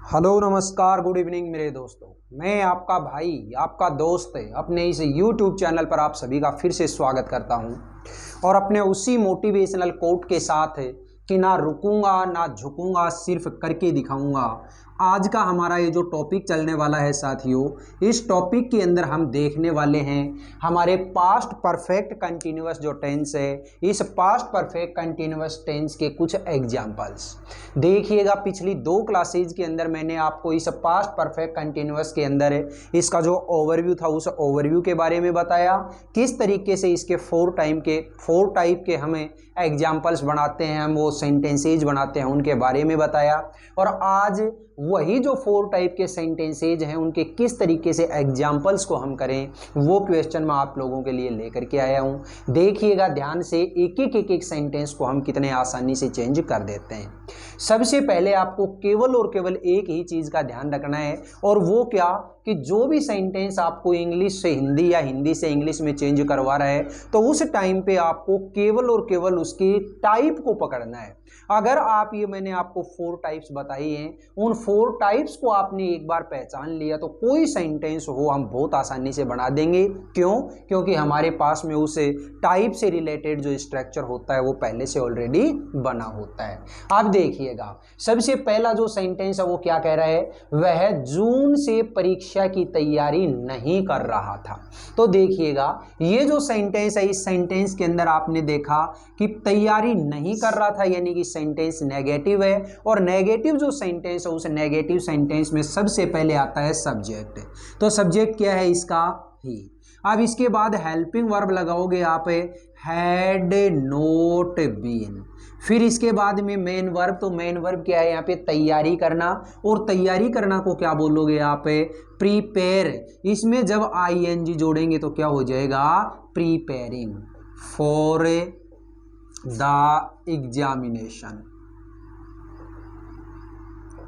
Hello नमस्कार good evening मेरे दोस्तों। मैं आपका भाई आपका दोस्त अपने इस YouTube चैनल पर आप सभी का फिर से स्वागत करता हूं और अपने उसी मोटिवेशनल कोट के साथ कि ना रुकूंगा ना झुकूंगा, सिर्फ करके दिखाऊंगा। आज का हमारा ये जो टॉपिक चलने वाला है साथियों, इस टॉपिक के अंदर हम देखने वाले हैं हमारे पास्ट परफेक्ट कंटिन्यूअस जो टेंस है, इस पास्ट परफेक्ट कंटिन्यूअस टेंस के कुछ एग्जांपल्स देखिएगा। पिछली दो क्लासेज के अंदर मैंने आपको इस पास्ट परफेक्ट कंटिन्यूअस के अंदर इसका जो ओवरव्यू था उस ओवरव्यू के बारे में बताया, किस तरीके से इसके फोर टाइप के हमें एग्जाम्पल्स बनाते हैं, हम वो सेंटेंसेज बनाते हैं उनके बारे में बताया। और आज वही जो फोर टाइप के सेंटेंसेज हैं उनके किस तरीके से एग्जाम्पल्स को हम करें वो क्वेश्चन मैं आप लोगों के लिए लेकर के आया हूं। देखिएगा ध्यान से, एक सेंटेंस को हम कितने आसानी से चेंज कर देते हैं। सबसे पहले आपको केवल और केवल एक ही चीज का ध्यान रखना है, और वो क्या कि जो भी सेंटेंस आपको इंग्लिश से हिंदी या हिंदी से इंग्लिश में चेंज करवा रहा है तो उस टाइम पे आपको केवल और केवल उसके टाइप को पकड़ना है। अगर आप ये मैंने आपको फोर टाइप्स बताई हैं, उन फोर टाइप्स को आपने एक बार पहचान लिया तो कोई सेंटेंस हो हम बहुत आसानी से बना देंगे। क्यों? क्योंकि हमारे पास में उस टाइप से रिलेटेड जो स्ट्रक्चर होता है वो पहले से ऑलरेडी बना होता है। अब देखिएगा, सबसे पहला जो सेंटेंस है वो क्या कह रहा है, वह जून से परीक्षा की तैयारी नहीं कर रहा था। तो देखिएगा, ये जो सेंटेंस है इस सेंटेंस के अंदर आपने देखा कि तैयारी नहीं कर रहा था, यानी कि सेंटेंस नेगेटिव है, और नेगेटिव जो सेंटेंस है उस नेगेटिव सेंटेंस में सबसे पहले आता है सब्जेक्ट। तो सब्जेक्ट क्या है इसका? ही। अब इसके बाद हेल्पिंग वर्ब लगाओगे आप, हैड नोट बीन। फिर इसके बाद में मेन वर्ब, तो मेन वर्ब क्या है यहाँ पे? तैयारी करना, और तैयारी करना को क्या बोलोगे आप? प्रीपेयर। इसमें जब आईएनजी जोड़ेंगे तो क्या हो जाएगा? Preparing for the examination,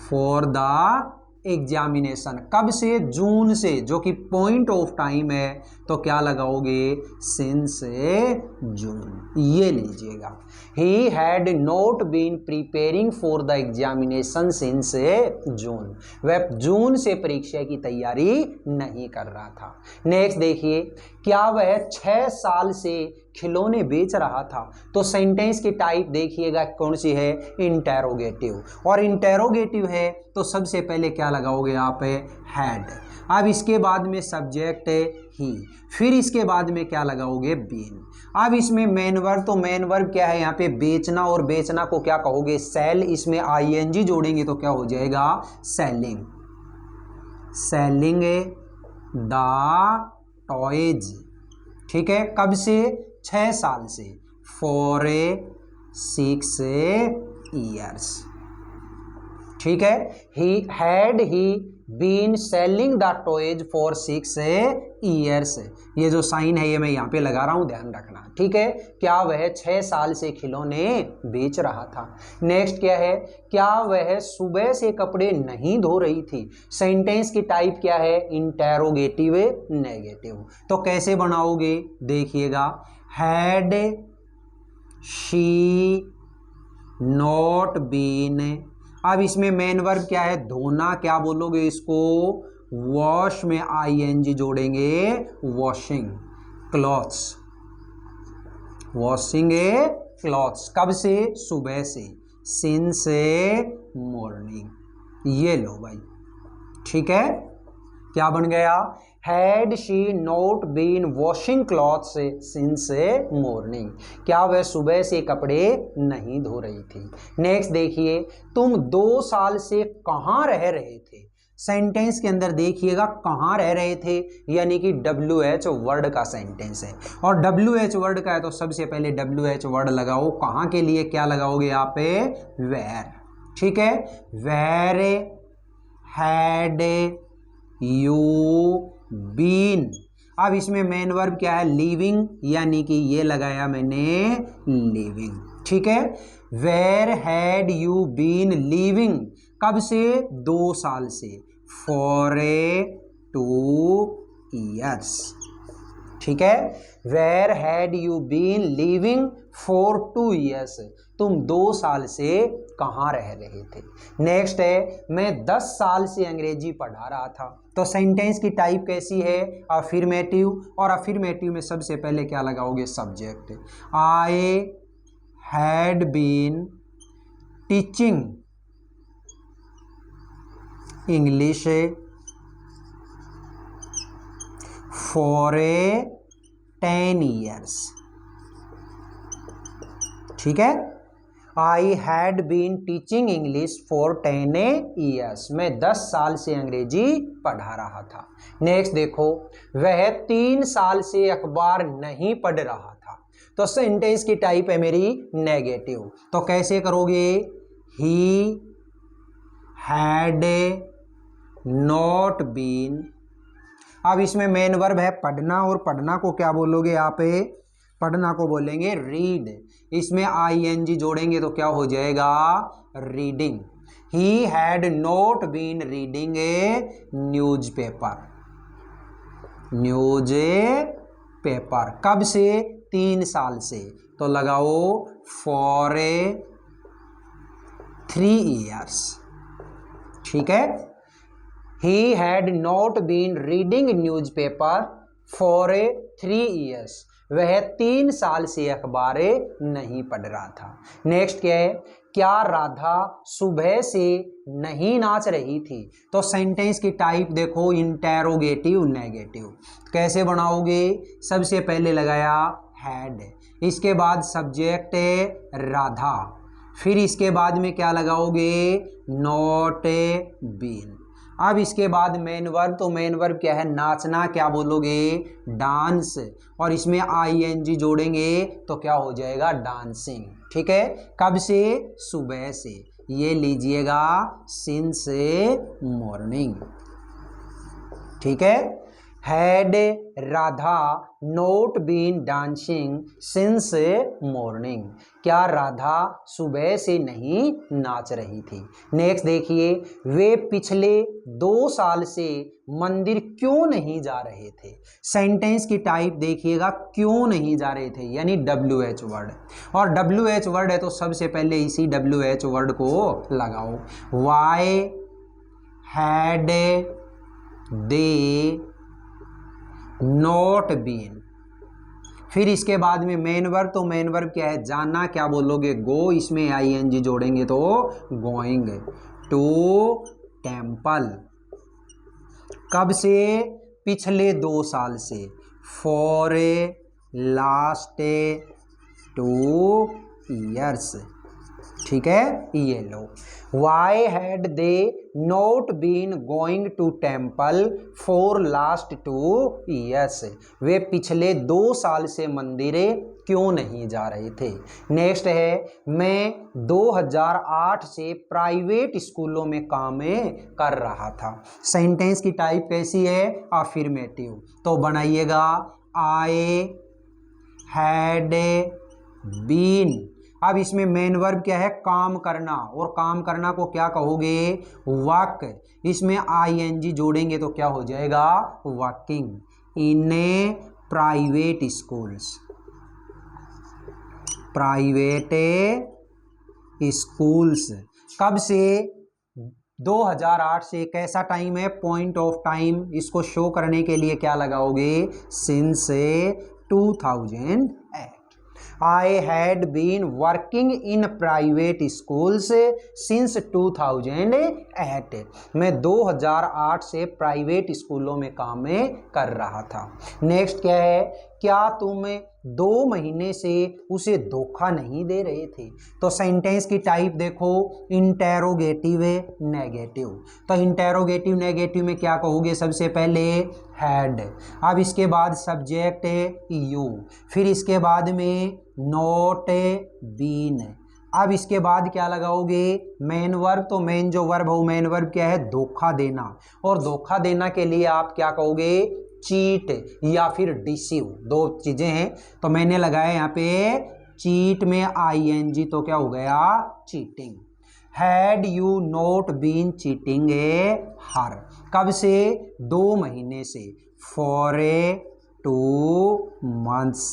for the examination. कब से? जून से, जो कि पॉइंट ऑफ टाइम है, तो क्या लगाओगे? Since June. ये लीजिएगा, he had not been preparing for the examination since June. वह जून से परीक्षा की तैयारी नहीं कर रहा था। नेक्स्ट देखिए, क्या वह 6 साल से खिलौने बेच रहा था? तो सेंटेंस की टाइप देखिएगा कौन सी है? इंटेरोगेटिव। और इंटेरोगेटिव है तो सबसे पहले क्या लगाओगे आप? हैड। अब इसके बाद में सब्जेक्ट है ही, फिर इसके बाद में क्या लगाओगे? बीन। अब इसमें मेन वर्ब, तो मेन वर्ब क्या है यहाँ पे? बेचना, और बेचना को क्या कहोगे? सेल। इसमें आईएनजी जोड़ेंगे तो क्या हो जाएगा? सेलिंग। Selling the toys. ठीक है, कब से? 6 साल से, फॉर 6 years। ठीक है, he been selling the toys for 6 years। ये जो साइन है ये मैं यहाँ पे लगा रहा हूँ, ध्यान रखना। ठीक है, क्या वह 6 साल से खिलौने बेच रहा था। नेक्स्ट क्या है? क्या वह सुबह से कपड़े नहीं धो रही थी? सेंटेंस की टाइप क्या है? Interrogative negative. तो कैसे बनाओगे? देखिएगा, हैड शी नॉट बीन। अब इसमें मेन वर्ब क्या है? धोना। क्या बोलोगे इसको? वॉश में आईएनजी जोड़ेंगे, वॉशिंग क्लॉथ्स। Washing clothes. कब से? सुबह से, सिंस मॉर्निंग। ये लो भाई, ठीक है, क्या बन गया? Had she not been washing clothes since morning. क्या वह सुबह से कपड़े नहीं धो रही थी। नेक्स्ट देखिए, तुम 2 साल से कहाँ रह रहे थे? सेंटेंस के अंदर देखिएगा, कहाँ रह रहे थे, यानी कि WH वर्ड का सेंटेंस है, और WH वर्ड का है तो सबसे पहले WH वर्ड लगाओ। कहाँ के लिए क्या लगाओगे आप? वेयर। ठीक है, वेयर हैड यू बीन। अब इसमें मेन वर्ब क्या है? लिविंग, यानी कि ये लगाया मैंने लिविंग। ठीक है, where had you been living? कब से? 2 साल से, फॉर 2 years। ठीक है, where had you been living for 2 years। तुम 2 साल से कहाँ रह रहे थे। नेक्स्ट है मैं 10 साल से अंग्रेजी पढ़ा रहा था। तो सेंटेंस की टाइप कैसी है, अफर्मेटिव, और अफर्मेटिव में सबसे पहले क्या लगाओगे, subject. I had been teaching English for 10 years। ठीक है, I had been teaching English for 10 years। मैं 10 साल से अंग्रेजी पढ़ा रहा था। नेक्स्ट देखो, वह 3 साल से अखबार नहीं पढ़ रहा था। तो सेंटेंस की टाइप है मेरी नेगेटिव। तो कैसे करोगे, ही हैड नॉट बीन। अब इसमें मेन वर्ब है पढ़ना, और पढ़ना को क्या बोलोगे आप, पढ़ना को बोलेंगे रीड। इसमें ing जोड़ेंगे तो क्या हो जाएगा, reading. He had not been reading a newspaper. Newspaper कब से, 3 साल से। तो लगाओ फॉर 3 years। ठीक है, he had not been reading newspaper for 3 years। वह 3 साल से अखबारें नहीं पढ़ रहा था। नेक्स्ट क्या है, क्या राधा सुबह से नहीं नाच रही थी। तो सेंटेंस की टाइप देखो इंटेरोगेटिव नेगेटिव। कैसे बनाओगे, सबसे पहले लगाया हैड, इसके बाद सब्जेक्ट राधा, फिर इसके बाद में क्या लगाओगे, नॉट बीन। अब इसके बाद मेन वर्ब, तो मेन वर्ब क्या है, नाचना, क्या बोलोगे, डांस, और इसमें ing जोड़ेंगे तो क्या हो जाएगा, डांसिंग। ठीक है, कब से, सुबह से। ये लीजिएगा सिंस मॉर्निंग। ठीक है, had Radha not been dancing since morning. क्या राधा सुबह से नहीं नाच रही थी। नेक्स्ट देखिए, वे पिछले 2 साल से मंदिर क्यों नहीं जा रहे थे। सेंटेंस की टाइप देखिएगा, क्यों नहीं जा रहे थे, यानी WH वर्ड, और WH वर्ड है तो सबसे पहले इसी WH वर्ड को लगाओ। Why had they not been. फिर इसके बाद में मेन वर्ब, तो मेन वर्ब क्या है, जाना, क्या बोलोगे, गो, इसमें ing जोड़ेंगे तो गोइंग टू टेम्पल। कब से, पिछले 2 साल से, फॉर लास्ट 2 years। ठीक है, ये लो, why had they not been going to temple for last 2 years। वे पिछले 2 साल से मंदिरें क्यों नहीं जा रहे थे। नेक्स्ट है, मैं 2008 से प्राइवेट स्कूलों में काम कर रहा था। सेंटेंस की टाइप कैसी है, अफर्मेटिव। तो बनाइएगा आई हैड बीन। अब इसमें मेन वर्ब क्या है, काम करना, और काम करना को क्या कहोगे, वर्क। इसमें ing जोड़ेंगे तो क्या हो जाएगा, working in A private schools. Private schools कब से, 2008 से। कैसा टाइम है, पॉइंट ऑफ टाइम, इसको शो करने के लिए क्या लगाओगे, since 2008। I had been working in private schools since 2008। मैं 2008 से प्राइवेट स्कूलों में काम कर रहा था। नेक्स्ट क्या है, क्या तुम 2 महीने से उसे धोखा नहीं दे रहे थे। तो सेंटेंस की टाइप देखो इंटेरोगेटिव नेगेटिव। तो इंटेरोगेटिव नेगेटिव में क्या कहोगे, सबसे पहले हैड, अब इसके बाद सब्जेक्ट यू, फिर इसके बाद में नॉट बीन। अब इसके बाद क्या लगाओगे, मेन वर्ब। तो मेन जो वर्ब हो, मेन वर्ब क्या है, धोखा देना, और धोखा देना के लिए आप क्या कहोगे, चीट या फिर डिसीव, 2 चीजें हैं। तो मैंने लगाया यहाँ पे चीट में ing, तो क्या हो गया, cheating. Had you not been cheating a her. कब से, 2 महीने से, फॉर 2 months।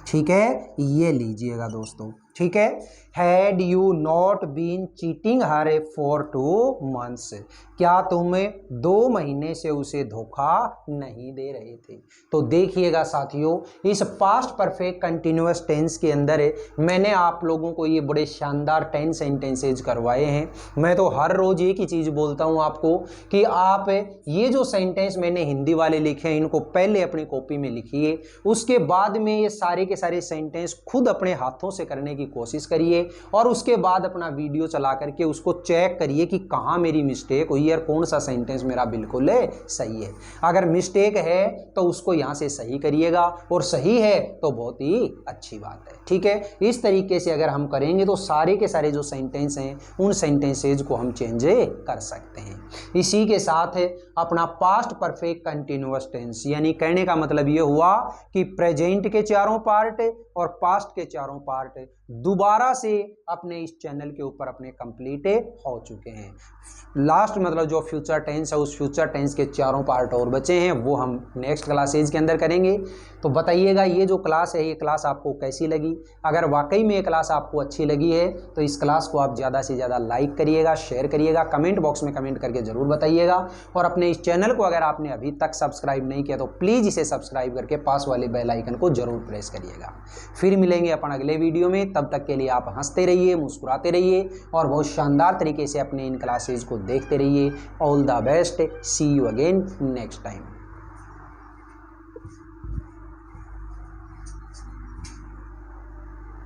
ठीक है, ये लीजिएगा दोस्तों। ठीक है, had you not been cheating her for 2 months, क्या तुम 2 महीने से उसे धोखा नहीं दे रहे थे। तो देखिएगा साथियों, इस पास्ट परफेक्ट कंटिन्यूअस टेंस के अंदर मैंने आप लोगों को ये बड़े शानदार 10 सेंटेंसेज करवाए हैं। मैं तो हर रोज एक ही चीज बोलता हूं आपको कि आप ये जो सेंटेंस मैंने हिंदी वाले लिखे हैं इनको पहले अपनी कॉपी में लिखिए, उसके बाद में ये सारे के सारे सेंटेंस खुद अपने हाथों से करने की कोशिश करिए और उसके बाद अपना वीडियो चला करके उसको चेक करिए कि कहाँ मेरी मिस्टेक हुई है और कौन सा सेंटेंस मेरा बिल्कुल सही है। अगर मिस्टेक है तो उसको यहाँ से सही करिएगा और सही है तो बहुत ही अच्छी बात है। ठीक है, इस तरीके से अगर हम करेंगे तो सारे के सारे जो सेंटेंस हैं उन सेंटेंसेज को हम चेंज कर सकते हैं। इसी के साथ अपना पास्ट परफेक्ट कंटिन्यूअस टेंस, यानी कहने का मतलब ये हुआ कि प्रेजेंट के चारों पार्ट और पास्ट के चारों पार्ट दोबारा से अपने इस चैनल के ऊपर अपने कंप्लीट हो चुके हैं। लास्ट मतलब जो फ्यूचर टेंस है उस फ्यूचर टेंस के चारों पार्ट और बचे हैं, वो हम नेक्स्ट क्लासेज के अंदर करेंगे। तो बताइएगा ये जो क्लास है ये क्लास आपको कैसी लगी। अगर वाकई में ये क्लास आपको अच्छी लगी है तो इस क्लास को आप ज़्यादा से ज़्यादा लाइक करिएगा, शेयर करिएगा, कमेंट बॉक्स में कमेंट करके ज़रूर बताइएगा। और अपने इस चैनल को अगर आपने अभी तक सब्सक्राइब नहीं किया तो प्लीज़ इसे सब्सक्राइब करके पास वाले बेल आइकन को जरूर प्रेस करिएगा। फिर मिलेंगे अपन अगले वीडियो में, तब तक के लिए आप हंसते रहिए, मुस्कुराते रहिए और बहुत शानदार तरीके से अपने इन क्लासेज को देखते रहिए। All the best, see you again next time.